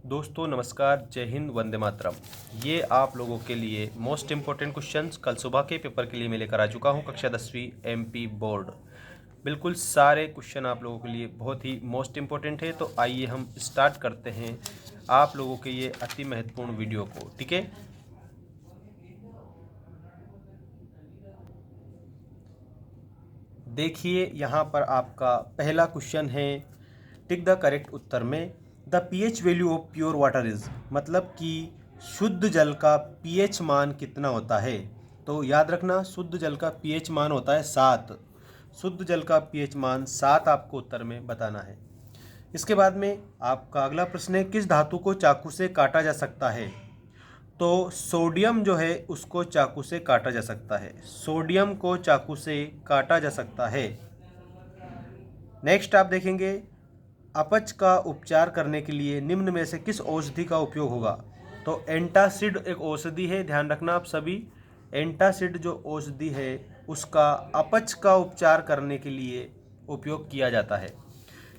दोस्तों नमस्कार, जय हिंद, वंदे मातरम। ये आप लोगों के लिए मोस्ट इम्पोर्टेंट क्वेश्चंस कल सुबह के पेपर के लिए मैं लेकर आ चुका हूँ। कक्षा 10वीं एमपी बोर्ड, बिल्कुल सारे क्वेश्चन आप लोगों के लिए बहुत ही मोस्ट इम्पोर्टेंट है। तो आइए हम स्टार्ट करते हैं आप लोगों के ये अति महत्वपूर्ण वीडियो को। ठीक है, देखिए यहाँ पर आपका पहला क्वेश्चन है, टिक द करेक्ट उत्तर में the pH value of pure water is, मतलब कि शुद्ध जल का पीएच मान कितना होता है। तो याद रखना, शुद्ध जल का पीएच मान होता है 7। शुद्ध जल का पीएच मान 7 आपको उत्तर में बताना है। इसके बाद में आपका अगला प्रश्न है, किस धातु को चाकू से काटा जा सकता है। तो सोडियम जो है उसको चाकू से काटा जा सकता है। सोडियम को चाकू से काटा जा सकता है। नेक्स्ट आप देखेंगे, अपच का उपचार करने के लिए निम्न में से किस औषधि का उपयोग होगा। तो एंटासिड एक औषधि है, ध्यान रखना आप सभी। एंटासिड जो औषधि है उसका अपच का उपचार करने के लिए उपयोग किया जाता है।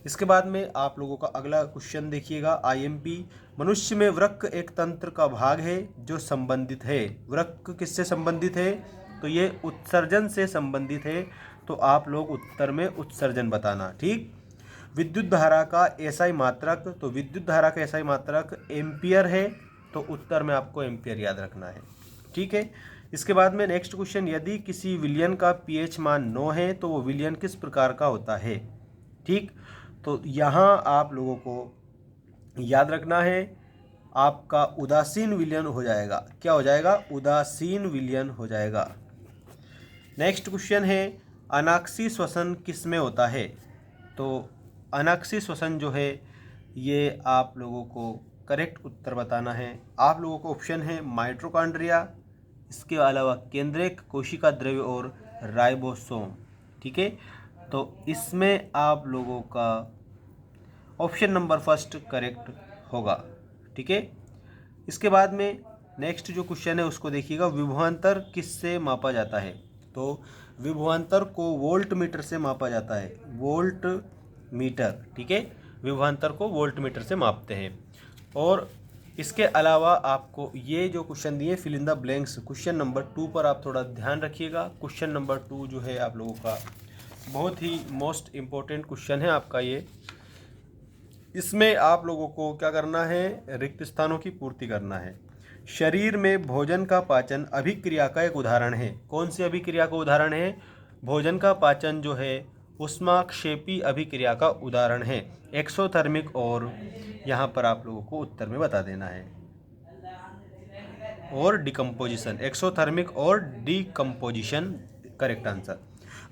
इसके बाद में आप लोगों का अगला क्वेश्चन देखिएगा, आईएमपी, मनुष्य में वृक्क एक तंत्र का भाग है जो संबंधित है। वृक्क किससे संबंधित है, तो ये उत्सर्जन से संबंधित है। तो आप लोग उत्तर में उत्सर्जन बताना। ठीक, विद्युत धारा का एसआई मात्रक, तो विद्युत धारा का एसआई मात्रक एम्पियर है। तो उत्तर में आपको एम्पियर याद रखना है। ठीक है, इसके बाद में नेक्स्ट क्वेश्चन, यदि किसी विलयन का पीएच मान 9 है तो वो विलयन किस प्रकार का होता है। ठीक, तो यहाँ आप लोगों को याद रखना है, आपका उदासीन विलयन हो जाएगा। क्या हो जाएगा, उदासीन विलयन हो जाएगा। नेक्स्ट क्वेश्चन है, अनाक्षी श्वसन किस में होता है। तो अनाक्षी श्वसन जो है ये आप लोगों को करेक्ट उत्तर बताना है। आप लोगों को ऑप्शन है माइटोकॉन्ड्रिया, इसके अलावा केंद्रक, कोशिका द्रव्य और राइबोसोम। ठीक है, तो इसमें आप लोगों का ऑप्शन नंबर फर्स्ट करेक्ट होगा। ठीक है, इसके बाद में नेक्स्ट जो क्वेश्चन है उसको देखिएगा, विभवांतर किससे मापा जाता है। तो विभवांतर को वोल्ट मीटर से मापा जाता है, वोल्ट मीटर। ठीक है, विभवांतर को वोल्ट मीटर से मापते हैं। और इसके अलावा आपको ये जो क्वेश्चन दिए fill in the blanks, question number 2 पर आप थोड़ा ध्यान रखिएगा। क्वेश्चन नंबर 2 जो है आप लोगों का बहुत ही मोस्ट इम्पोर्टेंट क्वेश्चन है आपका ये। इसमें आप लोगों को क्या करना है, रिक्त स्थानों की पूर्ति करना है। शरीर में भोजन का पाचन अभिक्रिया का एक उदाहरण है। कौन सी अभिक्रिया का उदाहरण है, भोजन का पाचन जो है उष्माक्षेपी अभिक्रिया का उदाहरण है, एक्सोथर्मिक। और यहाँ पर आप लोगों को उत्तर में बता देना है, और डिकम्पोजिशन, एक्सोथर्मिक और डिकम्पोजिशन करेक्ट आंसर।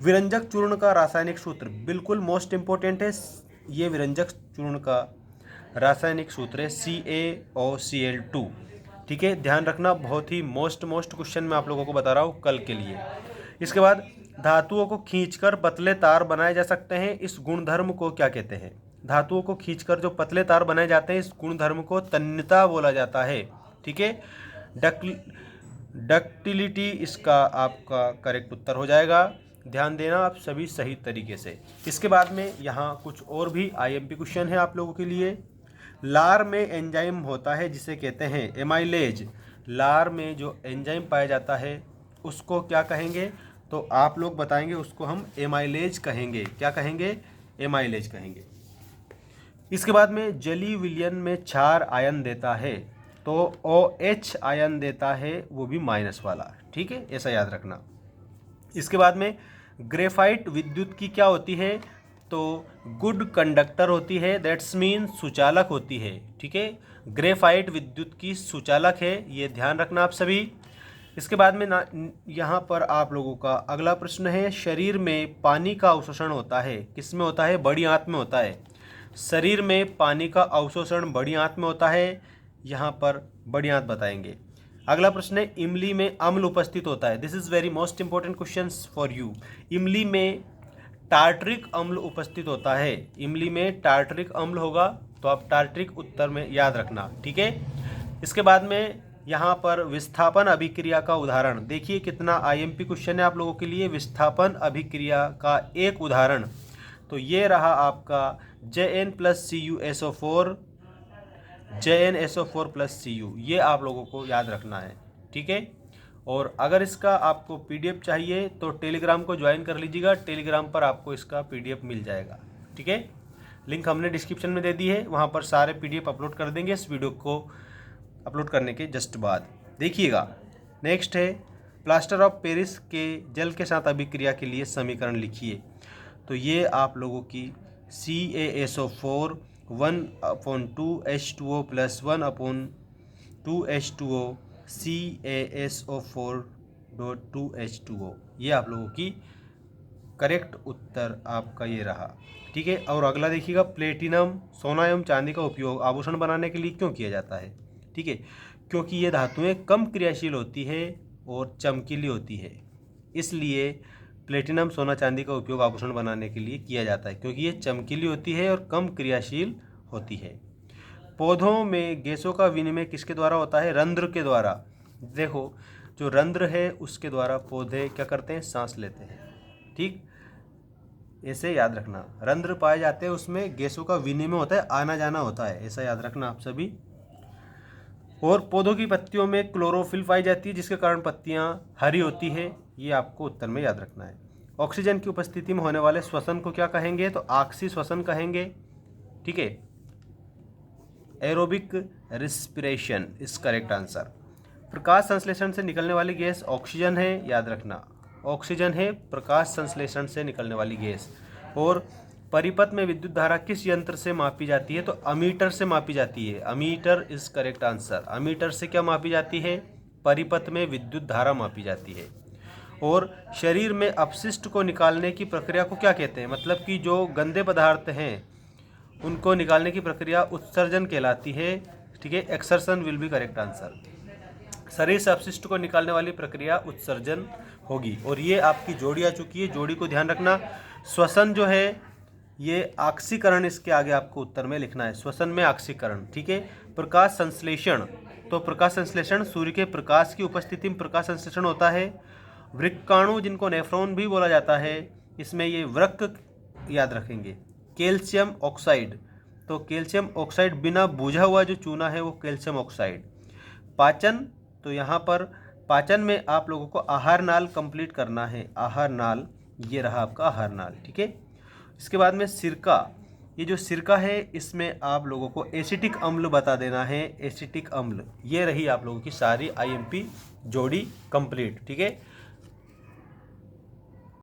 विरंजक चूर्ण का रासायनिक सूत्र बिल्कुल मोस्ट इंपॉर्टेंट है। ये विरंजक चूर्ण का रासायनिक सूत्र है CaOCl2। ठीक है, ध्यान रखना, बहुत ही मोस्ट क्वेश्चन मैं आप लोगों को बता रहा हूँ कल के लिए। इसके बाद, धातुओं को खींचकर पतले तार बनाए जा सकते हैं, इस गुणधर्म को क्या कहते हैं। धातुओं को खींचकर जो पतले तार बनाए जाते हैं इस गुणधर्म को तन्यता बोला जाता है। ठीक है, डक्टिलिटी इसका आपका करेक्ट उत्तर हो जाएगा। ध्यान देना आप सभी सही तरीके से। इसके बाद में यहाँ कुछ और भी आईएमपी क्वेश्चन है आप लोगों के लिए। लार में एंजाइम होता है जिसे कहते हैं एमाइलेज। लार में जो एंजाइम पाया जाता है उसको क्या कहेंगे, तो आप लोग बताएंगे, उसको हम एमाइलेज कहेंगे। क्या कहेंगे, एमाइलेज कहेंगे। इसके बाद में जली विलयन में क्षार आयन देता है, तो OH आयन देता है, वो भी माइनस वाला। ठीक है, ऐसा याद रखना। इसके बाद में ग्रेफाइट विद्युत की क्या होती है, तो गुड कंडक्टर होती है, दैट्स मीन सुचालक होती है। ठीक है, ग्रेफाइट विद्युत की सुचालक है, ये ध्यान रखना आप सभी। इसके बाद में यहाँ पर आप लोगों का अगला प्रश्न है, शरीर में पानी का अवशोषण होता है, किस में होता है, बड़ी आंत में होता है। शरीर में पानी का अवशोषण बड़ी आंत में होता है, यहाँ पर बड़ी आंत बताएंगे। अगला प्रश्न है, इमली में अम्ल उपस्थित होता है, this is very most important question for you. इमली में टार्टरिक अम्ल उपस्थित होता है, इमली में टार्टरिक अम्ल होगा, तो आप टार्टरिक उत्तर में याद रखना। ठीक है, इसके बाद में यहाँ पर विस्थापन अभिक्रिया का उदाहरण देखिए, कितना आईएमपी क्वेश्चन है आप लोगों के लिए। विस्थापन अभिक्रिया का एक उदाहरण, तो ये रहा आपका Zn+CuSO4 JnSO4+Cu, ये आप लोगों को याद रखना है, ठीक है। और अगर इसका आपको PDF चाहिए तो टेलीग्राम को ज्वाइन कर लीजिएगा, टेलीग्राम पर आपको इसका PDF मिल जाएगा, ठीक है। लिंक हमने डिस्क्रिप्शन में दे दी है, वहाँ पर सारे PDF अपलोड कर देंगे इस वीडियो को अपलोड करने के जस्ट बाद। देखिएगा, नेक्स्ट है प्लास्टर ऑफ पेरिस के जल के साथ अभिक्रिया के लिए समीकरण लिखिए। तो ये आप लोगों की CaSO4 1/2H2O + 1/2H2O CaSO4.2H2O, ये आप लोगों की करेक्ट उत्तर आपका ये रहा, ठीक है। और अगला देखिएगा, प्लेटिनम सोना एवं चांदी का उपयोग आभूषण बनाने के लिए क्यों किया जाता है, ठीक है। क्योंकि ये धातुएं कम क्रियाशील होती है और चमकीली होती है, इसलिए प्लेटिनम सोना चांदी का उपयोग आभूषण बनाने के लिए किया जाता है, क्योंकि ये चमकीली होती है और कम क्रियाशील होती है। पौधों में गैसों का विनिमय किसके द्वारा होता है? रंध्र के द्वारा। देखो, जो रंध्र है उसके द्वारा पौधे क्या करते हैं? सांस लेते हैं, ठीक। ऐसे याद रखना, रंध्र पाए जाते हैं, उसमें गैसों का विनिमय होता है, आना जाना होता है, ऐसा याद रखना आप सभी। और पौधों की पत्तियों में क्लोरोफिल पाई जाती है, जिसके कारण पत्तियां हरी होती है, ये आपको उत्तर में याद रखना है। ऑक्सीजन की उपस्थिति में होने वाले श्वसन को क्या कहेंगे? तो ऑक्सी श्वसन कहेंगे, ठीक है। Aerobic respiration is correct answer. प्रकाश संश्लेषण से निकलने वाली गैस ऑक्सीजन है, याद रखना, ऑक्सीजन है प्रकाश संश्लेषण से निकलने वाली गैस। और परिपथ में विद्युत धारा किस यंत्र से मापी जाती है? तो अमीटर से मापी जाती है, ammeter is correct answer. Ammeter से क्या मापी जाती है? परिपथ में विद्युत धारा मापी जाती है। और शरीर में अपशिष्ट को निकालने की प्रक्रिया को क्या कहते हैं? मतलब कि जो गंदे पदार्थ हैं उनको निकालने की प्रक्रिया उत्सर्जन कहलाती है, ठीक है। Exertion will be correct answer. शरीर से अपशिष्ट को निकालने वाली प्रक्रिया उत्सर्जन होगी। और ये आपकी जोड़ी आ चुकी है, जोड़ी को ध्यान रखना। श्वसन जो है ये ऑक्सीकरण, इसके आगे आपको उत्तर में लिखना है, श्वसन में ऑक्सीकरण, ठीक है। प्रकाश संश्लेषण, तो प्रकाश संश्लेषण सूर्य के प्रकाश की उपस्थिति में प्रकाश संश्लेषण होता है। वृक्काणु, जिनको नेफ्रॉन भी बोला जाता है, इसमें ये वृक्क याद रखेंगे। कैल्शियम ऑक्साइड, तो कैल्शियम ऑक्साइड बिना बुझा हुआ जो चूना है वो कैल्शियम ऑक्साइड। पाचन, तो यहाँ पर पाचन में आप लोगों को आहार नाल कंप्लीट करना है, आहार नाल, ये रहा आपका आहार नाल, ठीक है। इसके बाद में सिरका, ये जो सिरका है इसमें आप लोगों को एसिटिक अम्ल बता देना है, एसिटिक अम्ल। ये रही आप लोगों की सारी IMP जोड़ी कंप्लीट, ठीक है।